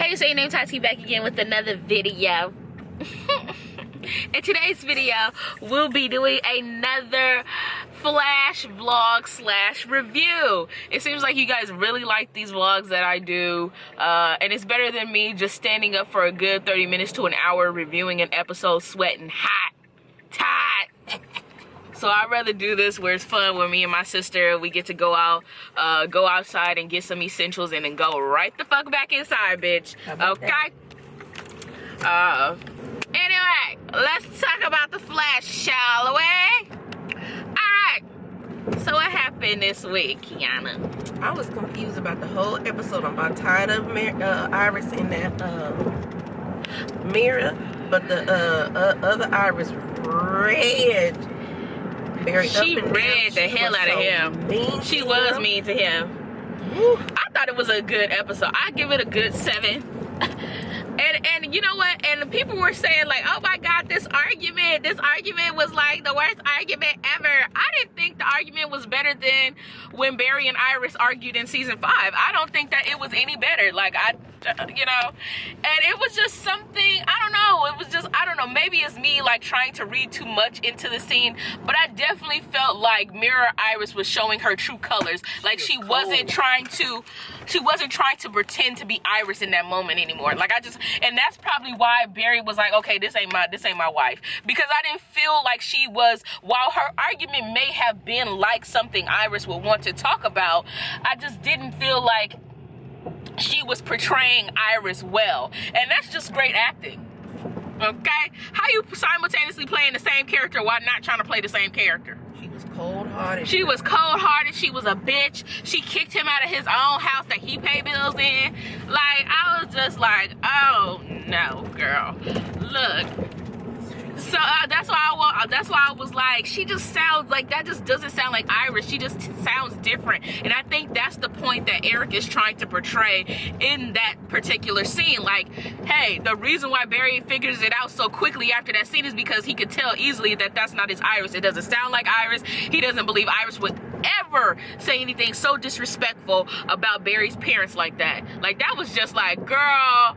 Hey, it's OhYoNameTaty back again with another video. In today's video, we'll be doing another flash vlog slash review. It seems like you guys really like these vlogs that I do, and it's better than me just standing up for a good 30 minutes to an hour reviewing an episode sweating hot. So I'd rather do this where it's fun with me and my sister. We get to go outside and get some essentials and then go right the fuck back inside, bitch. Okay? Anyway, let's talk about the Flash, shall we? Alright. So what happened this week, Kiana? I was confused about the whole episode. I'm about tired of Iris in that mirror, but the other Iris read. She read the hell out of him. She was mean to him. I thought it was a good episode. I give it a good 7. And you know what? And people were saying like, oh my God, this argument was like the worst argument ever. I didn't think the argument was better than when Barry and Iris argued in season 5. I don't think that it was any better. Like and it was just something, I don't know. It was just, I don't know. Maybe it's me like trying to read too much into the scene, but I definitely felt like Mirror Iris was showing her true colors. Like she wasn't trying to pretend to be Iris in that moment anymore. Like and that's probably why Barry was like, okay, this ain't my wife, because I didn't feel like she was, while her argument may have been like something Iris would want to talk about, I just didn't feel like she was portraying Iris well. And that's just great acting. Okay? How you simultaneously playing the same character while not trying to play the same character? She was cold-hearted. She was cold-hearted. She was a bitch. She kicked him out of his own house that he paid bills in. Like, I was just like, oh no, girl. Look. So that's why I was like, she just sounds like, that just doesn't sound like Iris. She just sounds different. And I think that's the point that Eric is trying to portray in that particular scene. Like, hey, the reason why Barry figures it out so quickly after that scene is because he could tell easily that that's not his Iris. It doesn't sound like Iris. He doesn't believe Iris would ever say anything so disrespectful about Barry's parents like that. Like, that was just like, girl,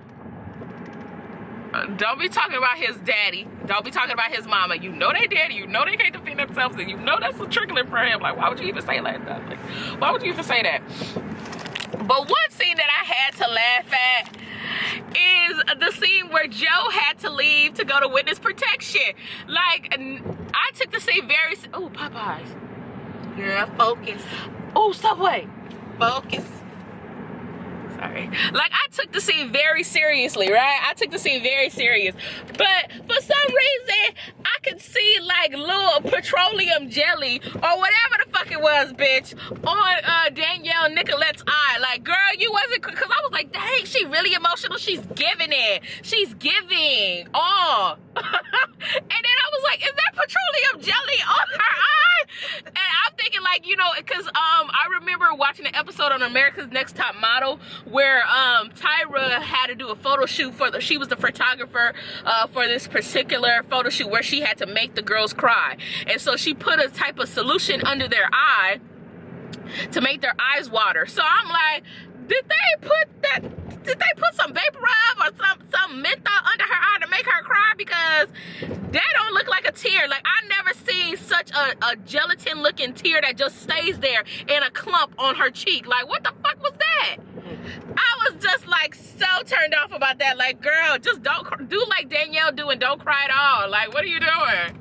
don't be talking about his daddy. Don't be talking about his mama. You know they daddy. You know they can't defend themselves. And you know that's a trickling for him. Like, why would you even say like that? Like, why would you even say that? But one scene that I had to laugh at is the scene where Joe had to leave to go to witness protection. Like, I took the scene very... Oh, Popeyes. Girl, focus. Oh, Subway. Focus. Sorry. Like, I took the scene very seriously, right? I took the scene very serious. But for some reason, I could see like little petroleum jelly or whatever the fuck it was, bitch, on Danielle Nicolette's eye. Like, girl, you wasn't, because I was like, dang, she really emotional. She's giving it. She's giving. Oh. And then I was like, is that petroleum jelly on her eye? And I'm thinking like, you know, because I remember watching an episode on America's Next Top Model where Tyra had to do a photo shoot she was the photographer for this particular photo shoot where she had to make the girls cry. And so she put a type of solution under their eye to make their eyes water. So I'm like, did they put some vapor rub or some menthol under her eye to make her cry? Because that don't look like a tear. Like, I never seen such a gelatin looking tear that just stays there in a clump on her cheek. Like, what the fuck was that? I was just like so turned off about that. Like, girl, just don't do like Danielle do and don't cry at all. Like, what are you doing?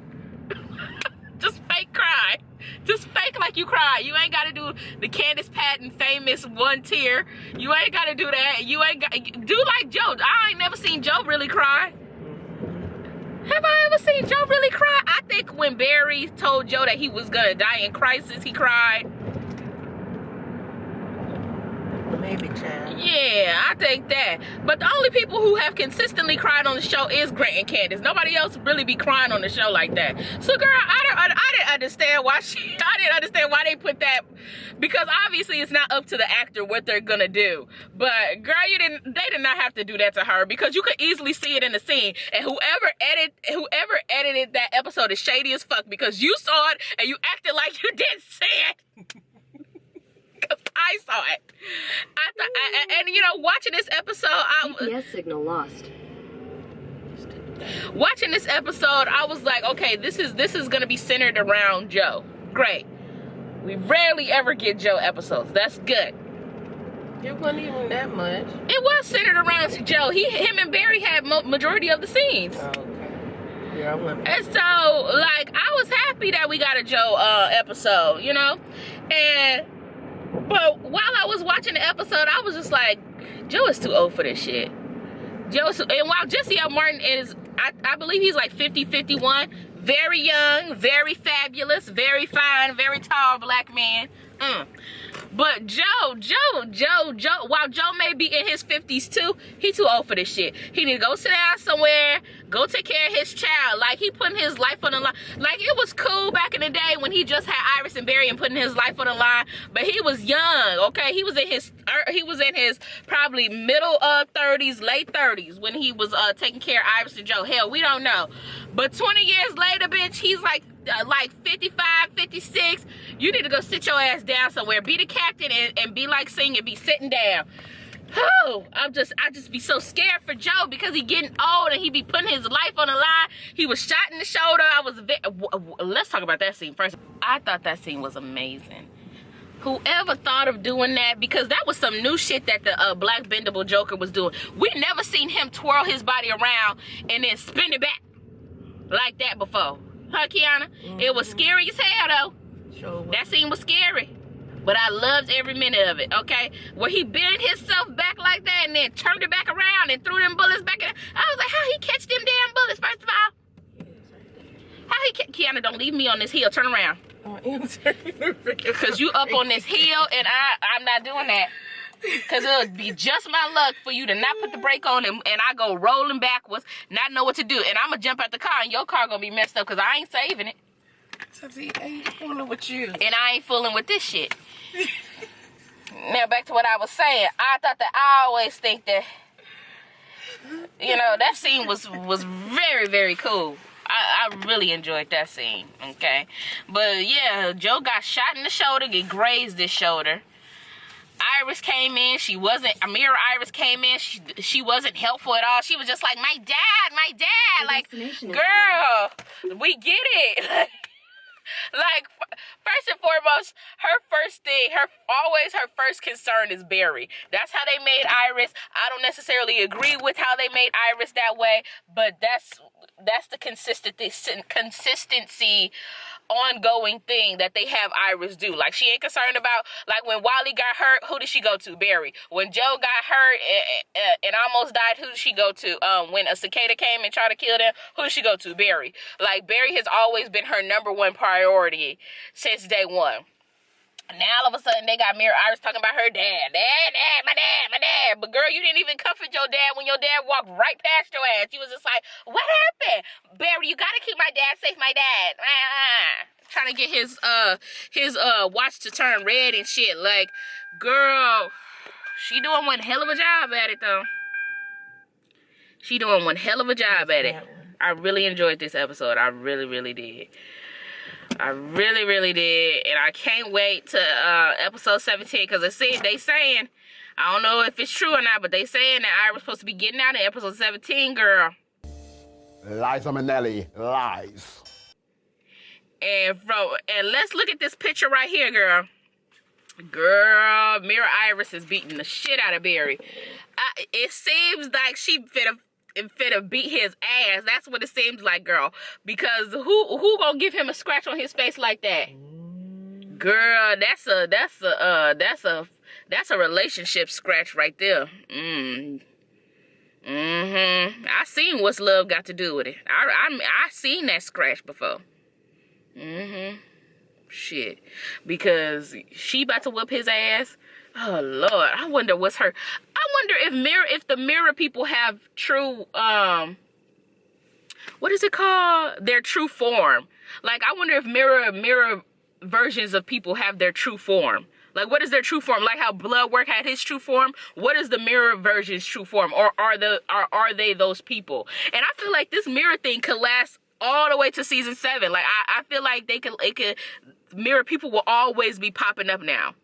Just fake cry. Just fake like you cry. You ain't got to do the Candace Patton famous one tear. You ain't got to do that. You ain't got do like Joe. I ain't never seen Joe really cry. Have I ever seen Joe really cry? I think when Barry told Joe that he was gonna die in crisis, he cried. Maybe, child. Yeah, I think that. But the only people who have consistently cried on the show is Grant and Candace. Nobody else really be crying on the show like that. So, girl, I didn't understand why they put that, because obviously it's not up to the actor what they're gonna do. But girl, they did not have to do that to her, because you could easily see it in the scene. And whoever edited that episode is shady as fuck, because you saw it and you acted like you didn't see it. Because I saw it. I thought, and you know, watching this episode, GPS signal lost. Watching this episode, I was like, okay, this is gonna be centered around Joe. Great. We rarely ever get Joe episodes. That's good. It wasn't even that much. It was centered around Joe. Him and Barry had majority of the scenes. Oh, okay. Yeah, I went. And so, like, I was happy that we got a Joe episode, you know? But while I was watching the episode, I was just like, Joe is too old for this shit. And while Jesse L. Martin is, I believe he's like 50, 51, very young, very fabulous, very fine, very tall black man. But Joe, while Joe may be in his 50s too, he too old for this shit. He need to go sit down somewhere, go take care of his child. Like, he putting his life on the line. Like, it was cool back in the day when he just had Iris and Barry and putting his life on the line, but he was young, okay? He was in his probably middle 30s, late 30s when he was taking care of Iris and Joe. Hell, we don't know. But 20 years later, bitch, he's like 55, 56. You need to go sit your ass down somewhere. Be the captain and be like singing, be sitting down. Oh, I just be so scared for Joe because he getting old and he be putting his life on the line. He was shot in the shoulder. Let's talk about that scene first. I thought that scene was amazing. Whoever thought of doing that, because that was some new shit that the Black Bendable Joker was doing. We never seen him twirl his body around and then spin it back like that before. Huh, Kiana? It was scary as hell, though. Sure was. That scene was scary. But I loved every minute of it, okay? Where he bent himself back like that and then turned it back around and threw them bullets back in. I was like, how he catch them damn bullets, first of all? How he Kiana, don't leave me on this hill. Turn around. Because you up on this hill and I'm not doing that. Because it would be just my luck for you to not put the brake on and I go rolling backwards, not know what to do. And I'm going to jump out the car and your car going to be messed up because I ain't saving it. I ain't fooling with you. And I ain't fooling with this shit. Now back to what I was saying. I thought that I always think that, you know, that scene was very, very cool. I really enjoyed that scene, okay? But yeah, Joe got shot in the shoulder, get grazed his shoulder. Iris came in. Amira Iris came in. She wasn't helpful at all. She was just like, my dad. Like, girl, we get it. Like, first and foremost, her first concern is Barry. That's how they made Iris. I don't necessarily agree with how they made Iris that way, but that's the consistency ongoing thing that they have Iris do. Like, she ain't concerned about, like, when Wally got hurt, who did she go to? Barry. When Joe got hurt and almost died, who did she go to? When a cicada came and tried to kill them, who did she go to? Barry. Like, Barry has always been her number one priority since day one. Now all of a sudden they got Mira Iris talking about her dad. My dad. But girl, you didn't even comfort your dad when your dad walked right past your ass. You was just like, what happened? Barry, you gotta keep my dad safe, my dad. Trying to get his watch to turn red and shit. Like, girl, she doing one hell of a job at it though. She doing one hell of a job at it. I really enjoyed this episode. I really, really did. I really, really did. And I can't wait to episode 17 because they saying, I don't know if it's true or not, but they saying that I was supposed to be getting out in episode 17, girl. Liza Minnelli, lies. And let's look at this picture right here, girl. Girl, Mira Iris is beating the shit out of Barry. It seems like she finna beat his ass. That's what it seems like, girl. Because who gonna give him a scratch on his face like that? Girl, that's a relationship scratch right there. I seen what's love got to do with it. I seen that scratch before. Shit. Because she about to whoop his ass. Oh Lord, I wonder if the mirror people have true what is it called? Their true form. Like, I wonder if mirror versions of people have their true form. Like, what is their true form? Like how Bloodwork had his true form. What is the mirror version's true form? Or are they those people? And I feel like this mirror thing could last all the way to season 7. Like, I feel like it could mirror people will always be popping up now.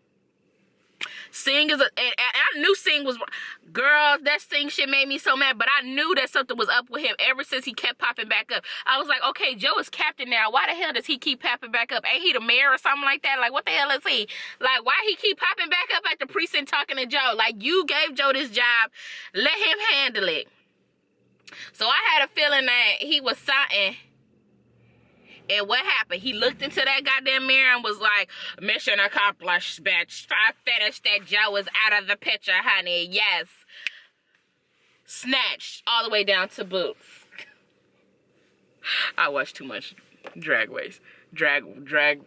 Sing is and I knew Sing was, girl, that Sing shit made me so mad, but I knew that something was up with him ever since he kept popping back up. I was like, okay, Joe is captain now. Why the hell does he keep popping back up? Ain't he the mayor or something like that? Like, what the hell is he? Like, why he keep popping back up at the precinct talking to Joe? Like, you gave Joe this job. Let him handle it. So I had a feeling that he was something. And what happened? He looked into that goddamn mirror and was like, mission accomplished, bitch. I finished that. Joe is out of the picture, honey. Yes. Snatched all the way down to boots. I watched too much Drag Race. Drag Race.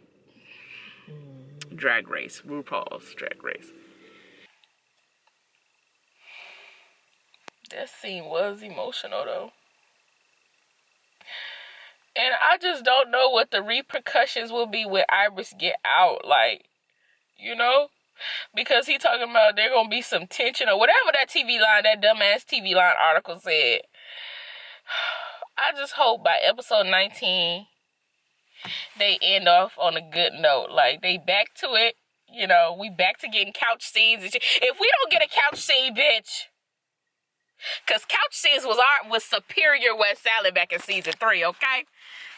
RuPaul's Drag Race. That scene was emotional, though. And I just don't know what the repercussions will be when Iris get out. Like, you know? Because he talking about there gonna be some tension or whatever that TV line, that dumbass TV line article said. I just hope by episode 19, they end off on a good note. Like, they back to it. You know, we back to getting couch scenes and shit. If we don't get a couch scene, bitch. Because couch scenes was superior West Salad back in season 3, okay?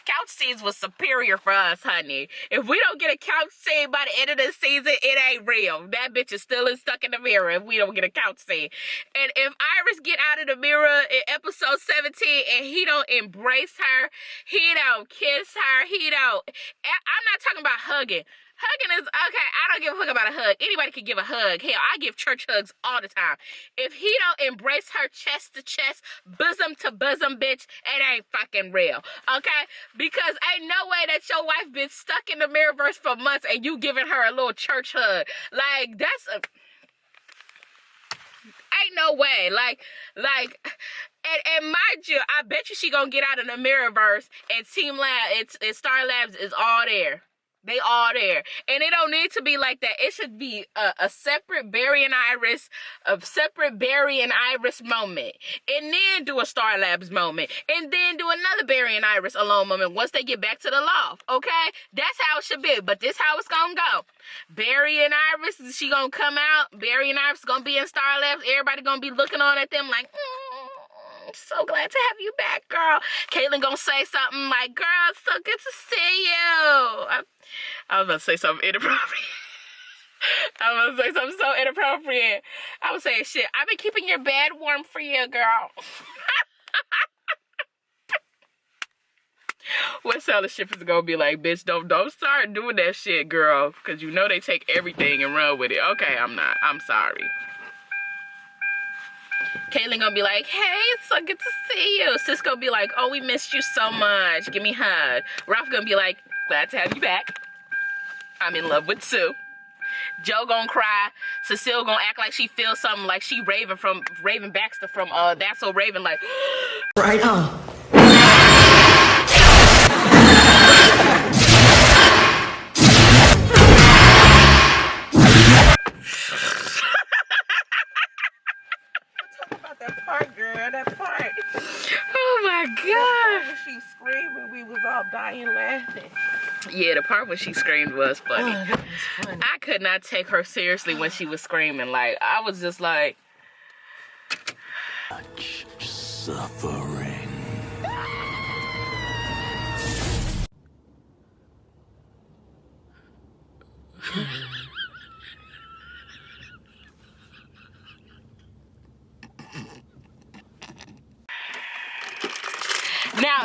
Couch scenes was superior for us, honey. If we don't get a couch scene by the end of the season, it ain't real. That bitch is still stuck in the mirror if we don't get a couch scene. And if Iris get out of the mirror in episode 17 and he don't embrace her, he don't kiss her, I'm not talking about hugging. Hugging is, okay, I don't give a fuck about a hug. Anybody can give a hug. Hell, I give church hugs all the time. If he don't embrace her chest to chest, bosom to bosom, bitch, it ain't fucking real, okay? Because ain't no way that your wife been stuck in the Mirrorverse for months and you giving her a little church hug. Like, that's a... Ain't no way. Like, and mind you, I bet you she gonna get out of the Mirrorverse and Team Lab, and Star Labs is all there. They all there. And it don't need to be like that. It should be a separate Barry and Iris moment. And then do a Star Labs moment. And then do another Barry and Iris alone moment once they get back to the loft. Okay? That's how it should be. But this how it's gonna go. Barry and Iris, she gonna come out. Barry and Iris gonna be in Star Labs. Everybody gonna be looking on at them like, so glad to have you back, girl. Caitlyn gonna say something like, girl, it's so good to see you. I was about to say something inappropriate. I was about to say something so inappropriate. I was saying, shit, I've been keeping your bed warm for you, girl. What Salad Ship is gonna be like, bitch, don't start doing that shit, girl. Because you know they take everything and run with it. Okay, I'm not. I'm sorry. Caitlyn gonna be like, hey, it's so good to see you. Sis gonna be like, oh, we missed you so much. Give me a hug. Ralph gonna be like, glad to have you back. I'm in love with Sue. Joe gonna cry. Cecile gonna act like she feels something, like she Raven Baxter from That's So Raven, like, Right on. That part, girl, that part. oh my God. When she screamed, we was all dying laughing. Yeah, the part when she screamed was funny. Oh, that was funny. I could not take her seriously when she was screaming. Like, I was just like... Much suffering.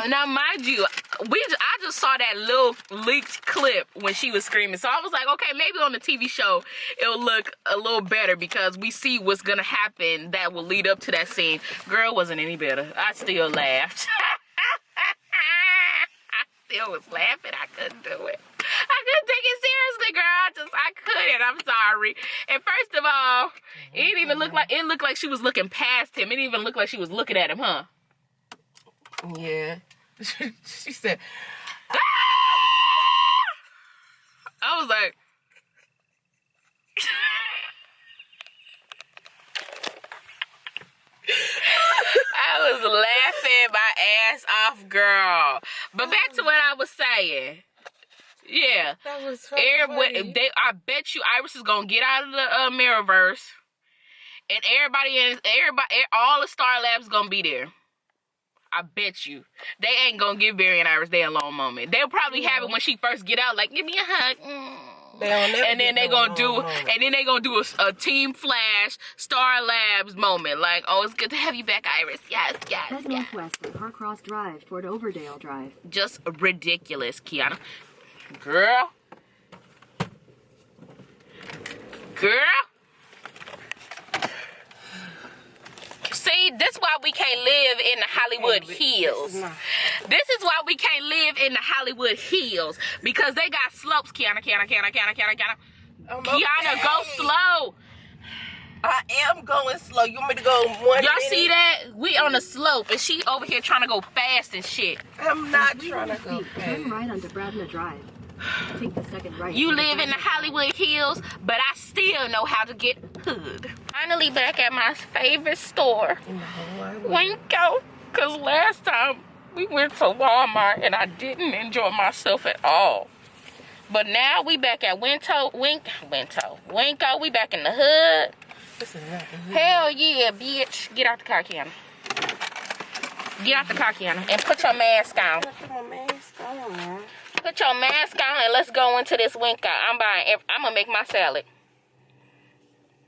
Now, mind you, I just saw that little leaked clip when she was screaming. So I was like, okay, maybe on the TV show it'll look a little better because we see what's gonna happen that will lead up to that scene. Girl, wasn't any better. I still laughed. I still was laughing. I couldn't do it. I couldn't take it seriously, girl. I couldn't. I'm sorry. And first of all, it didn't even look like, it looked like she was looking past him. It didn't even look like she was looking at him, huh? Yeah. She said, ah! I was like, I was laughing my ass off, girl. But back to what I was saying. Yeah. That was so Everybody, funny. I bet you Iris is gonna get out of the Mirrorverse, and all the Star Labs gonna be there. I bet you. They ain't gonna give Barry and Iris their alone moment. They'll probably have it when she first get out, like, give me a hug. And then they gonna do a Team Flash Star Labs moment. Like, oh, it's good to have you back, Iris. Yes. Head northwest on Harcross Drive toward Overdale Drive. Just ridiculous, Kiana. Girl. See, this is why we can't live in the Hollywood Hills. This is why we can't live in the Hollywood Hills. Because they got slopes, Kiana. Kiana, go slow. I am going slow. You want me to go one Y'all minute? see that? We on the slope, and she over here trying to go fast and shit. I'm not trying to go Turn fast. right onto Bradna Drive. Take the second right. You onto live in the Bradna Hollywood Hills, but I still know how to get hood. Finally back at my favorite store, Winko. Because last time we went to Walmart and I didn't enjoy myself at all. But now we back at Winko. We back in the hood. Hell yeah, bitch. Get out the car, Kiana. Get out the car, Kiana. And put your mask on. Put my mask on, man. Put your mask on and let's go into this Winko. I'm gonna make my salad.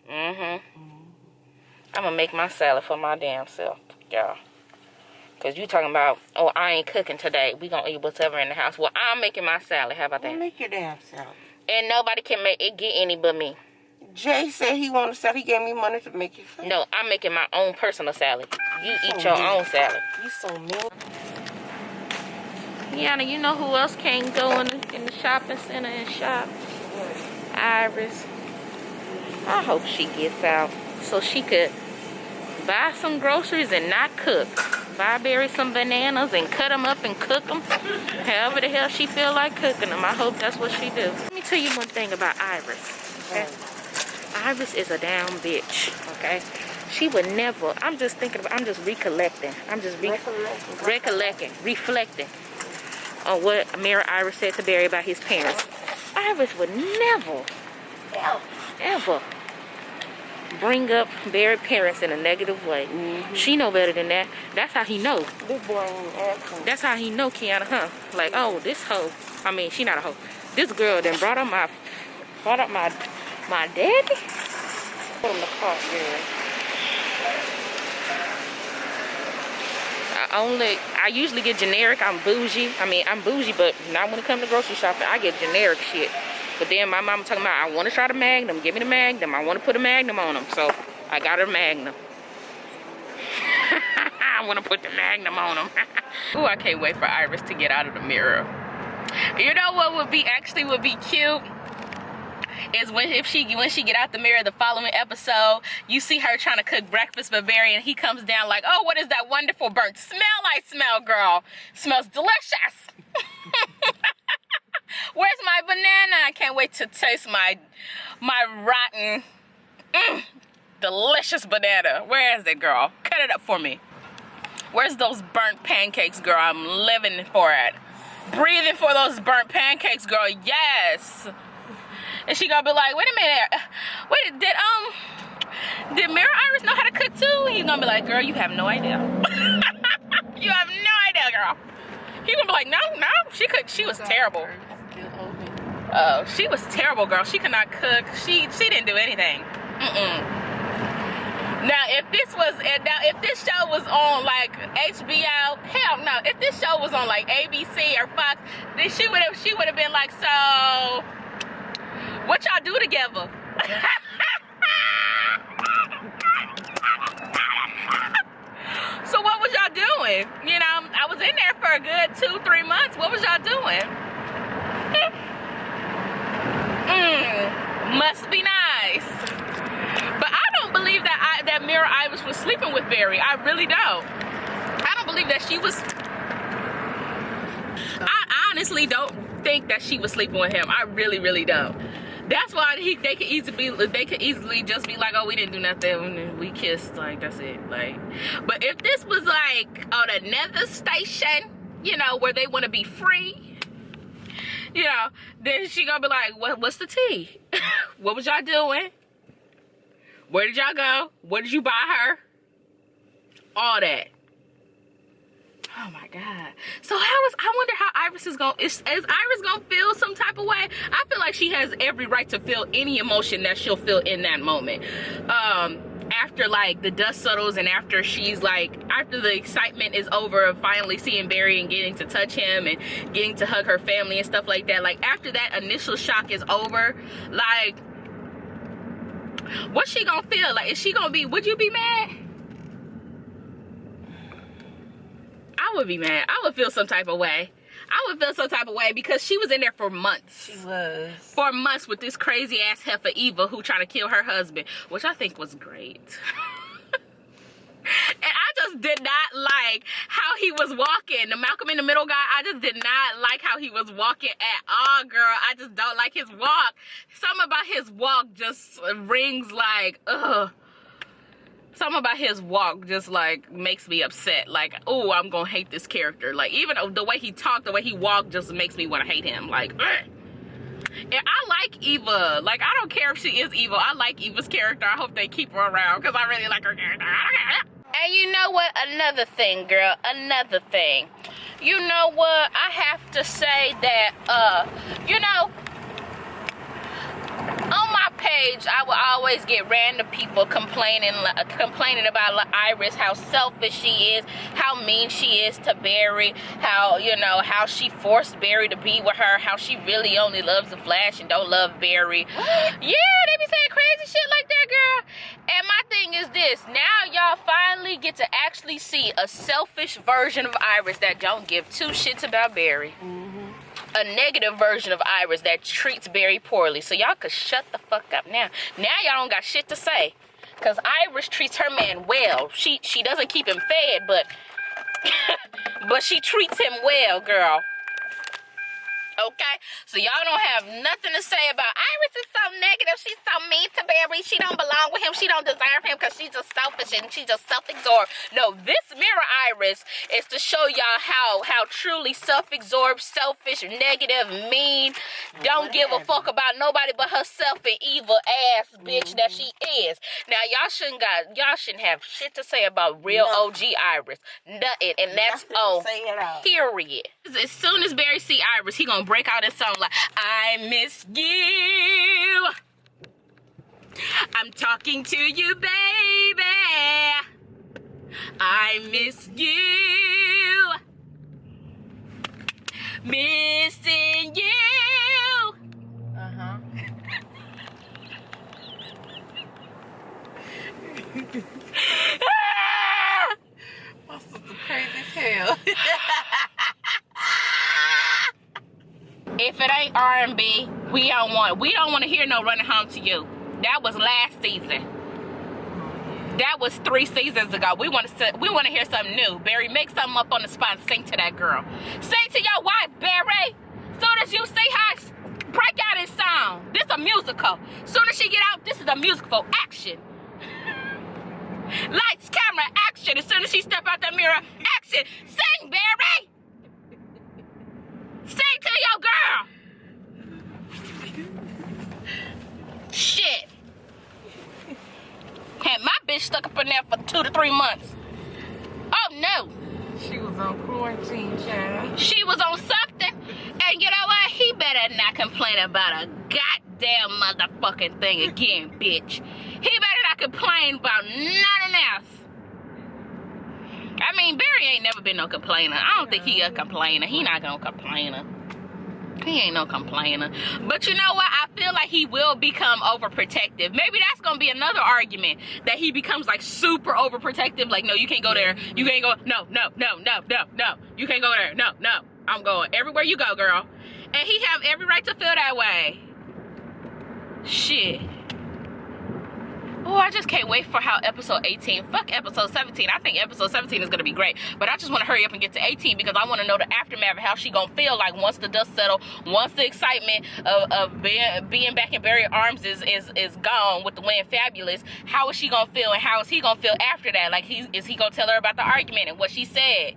I'm gonna make my salad for my damn self, y'all. Cause you talking about, oh, I ain't cooking today. We gonna eat whatever in the house. Well, I'm making my salad. How about that? Make your damn salad. And nobody can make it get any but me. Jay said he wanted to sell. He gave me money to make your salad. No, I'm making my own personal salad. You eat your own salad. You so mean. Yana, you know who else can't go in the shopping center and shop? Iris. I hope she gets out so she could buy some groceries and not cook. Buy Barry some bananas and cut them up and cook them. However the hell she feel like cooking them. I hope that's what she do. Let me tell you one thing about Iris. Okay? Iris is a down bitch. Okay? She would never. I'm just recollecting. Reflecting on what Mayor Iris said to Barry about his parents. Iris would never, ever bring up Barry's parents in a negative way. She know better than that. That's how he know. This boy ain't asking. That's how he know, Kiana, huh? Like, oh, this hoe. I mean, she not a hoe. This girl then brought up my daddy. Put him the car, girl. I usually get generic. I'm bougie. I mean, I'm bougie, but not when it comes to grocery shopping. I get generic shit. But then my mama talking about, I want to try the Magnum. Give me the Magnum. I want to put a Magnum on them. So I got her Magnum. I want to put the Magnum on them. Ooh, I can't wait for Iris to get out of the mirror. You know what would be cute? Is when she get out the mirror the following episode, you see her trying to cook breakfast for Barry, and he comes down like, oh, what is that wonderful burnt smell I smell, girl? Smells delicious. Where's my banana? I can't wait to taste my rotten, delicious banana. Where is it, girl? Cut it up for me. Where's those burnt pancakes, girl? I'm living for it. Breathing for those burnt pancakes, girl. Yes. And she gonna be like, wait a minute. Wait, did Mayor Iris know how to cook too? He's gonna be like, girl, you have no idea. You have no idea, girl. He's gonna be like, no, she cooked. She was terrible. Oh, she was terrible, girl. She could not cook. She didn't do anything. Now, if this show was on like HBO, hell no. If this show was on like ABC or Fox, then she would have been like, so what y'all do together? So what was y'all doing? You know, I was in there for a good 2-3 months. What was y'all doing? Must be nice. But I don't believe that Mira Iris was sleeping with Barry. I really don't. I don't believe that she was. I honestly don't think that she was sleeping with him. I really, really don't. That's why they could easily just be like, oh, we didn't do nothing, we kissed, like that's it. Like, but if this was like on another station, you know, where they want to be free, You know, then she gonna be like, what's the tea? What was y'all doing? Where did y'all go? What did you buy her? All that. Oh my God. So I wonder how Iris is gonna, is Iris gonna feel some type of way? I feel like she has every right to feel any emotion that she'll feel in that moment. After like the dust settles and after she's like, after the excitement is over of finally seeing Barry and getting to touch him and getting to hug her family and stuff like that, like after that initial shock is over, like, what's she gonna feel? Like, is she gonna be, would you be mad? I would be mad. I would feel some type of way. I would feel some type of way because she was in there for months. She was. For months with this crazy ass heifer Eva who trying to kill her husband, which I think was great. And I just did not like how he was walking. The Malcolm in the Middle guy, I just did not like how he was walking at all, girl. I just don't like his walk. Something about his walk just rings like, ugh. Something about his walk just like makes me upset. Like, oh, I'm gonna hate this character. Like, even the way he talked, the way he walked just makes me want to hate him. Like, ugh. And I like Eva. Like, I don't care if she is evil. I like Eva's character. I hope they keep her around because I really like her character. And you know what? Another thing, girl. Another thing. You know what? I have to say that, you know, on my page, I will always get random people complaining about Iris, how selfish she is, how mean she is to Barry, how, you know, how she forced Barry to be with her, how she really only loves the Flash and don't love Barry. Yeah, they be saying crazy shit like that, girl. And my thing is this, now y'all finally get to actually see a selfish version of Iris that don't give two shits about Barry. A negative version of Iris that treats Barry poorly. So y'all could shut the fuck up now. Now y'all don't got shit to say. Because Iris treats her man well. She doesn't keep him fed, but but she treats him well, girl. Okay? So y'all don't have nothing to say about Iris is so negative. She's so mean to Barry. She don't belong with him. She don't deserve him because she's just selfish and she's just self-absorbed. No, this mirror Iris is to show y'all how truly self-absorbed, selfish, negative, mean, don't give a fuck about nobody but herself and evil ass bitch that she is. Now y'all shouldn't have shit to say about real OG Iris. Nothing. And that's on period. As soon as Barry see Iris, he gonna break out his song like, I miss you. I'm talking to you, baby. I miss you. Missing you. Uh-huh. My sister crazy as hell. If it ain't R&B, we don't want to hear no Running Home to You. That was last season. That was 3 seasons ago. We want to hear something new. Barry, make something up on the spot and sing to that girl. Sing to your wife, Barry. Soon as you see her, break out his song. This is a musical. Soon as she get out, this is a musical. Action. Lights, camera, action. As soon as she step out the mirror, action. Sing, Barry. Sing to your girl. Shit. Had my bitch stuck up in there for 2 to 3 months. Oh no. She was on quarantine, child. She was on something. And you know what? He better not complain about a goddamn motherfucking thing again, bitch. He better not complain about nothing else. I mean, Barry ain't never been no complainer. I don't think he a complainer. He not gonna complainer. He ain't no complainer. But you know what? I feel like he will become overprotective. Maybe that's gonna be another argument, that he becomes like super overprotective. Like, no, you can't go there. You can't go. No. You can't go there. No. I'm going everywhere you go, girl. And he have every right to feel that way. Shit. Oh, I just can't wait for how episode 18, fuck episode 17. I think episode 17 is going to be great. But I just want to hurry up and get to 18 because I want to know the aftermath of how she going to feel like once the dust settle, once the excitement of being back in Barry's arms is gone with the Win Fabulous. How is she going to feel and how is he going to feel after that? Like, is he going to tell her about the argument and what she said?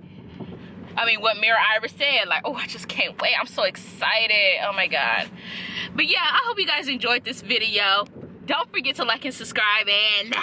what Mirror Iris said. Like, oh, I just can't wait. I'm so excited. Oh my God. But yeah, I hope you guys enjoyed this video. Don't forget to like and subscribe, and